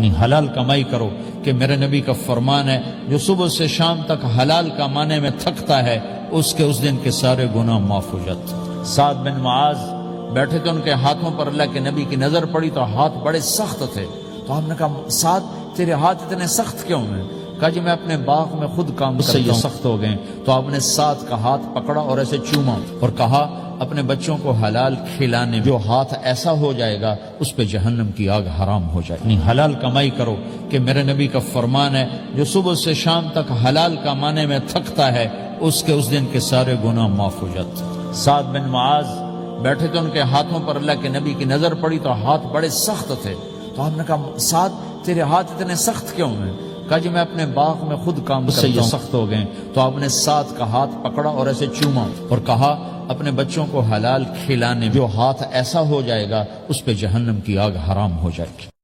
حلال کمائی کرو کہ میرے نبی کا فرمان ہے جو صبح سے شام تک حلال کمانے میں تھکتا ہے اس کے اس دن کے سارے گناہ معاف ہو جاتے۔ سعد بن معاذ بیٹھے تھے، ان کے ہاتھوں پر اللہ کے نبی کی نظر پڑی تو ہاتھ بڑے سخت تھے، تو ہم نے کہا سعد تیرے ہاتھ اتنے سخت کیوں ہیں؟ کہا جی میں اپنے باغ میں خود کام کرتا ہوں، یہ سخت ہو گئے۔ تو آپ نے سعد کا ہاتھ پکڑا اور ایسے چوما اور کہا اپنے بچوں کو حلال کھلانے، جو ہاتھ ایسا ہو جائے گا اس پہ جہنم کی آگ حرام ہو جائے گی۔ حلال کمائی کرو کہ میرے نبی کا فرمان ہے جو صبح سے شام تک حلال کمانے میں تھکتا ہے اس کے اس دن کے سارے گناہ معاف ہو جاتے۔ سعد بن معاذ بیٹھے تھے، ان کے ہاتھوں پر اللہ کے نبی کی نظر پڑی تو ہاتھ بڑے سخت تھے، تو ہم نے کہا سعد تیرے ہاتھ اتنے سخت کیوں ہیں؟ کہا جی میں اپنے باغ میں خود کام کرتا ہوں، یہ سخت ہو گئے۔ تو آپ نے سعد کا ہاتھ پکڑا اور ایسے چوما اور کہا اپنے بچوں کو حلال کھلانے، جو ہاتھ ایسا ہو جائے گا اس پہ جہنم کی آگ حرام ہو جائے گی۔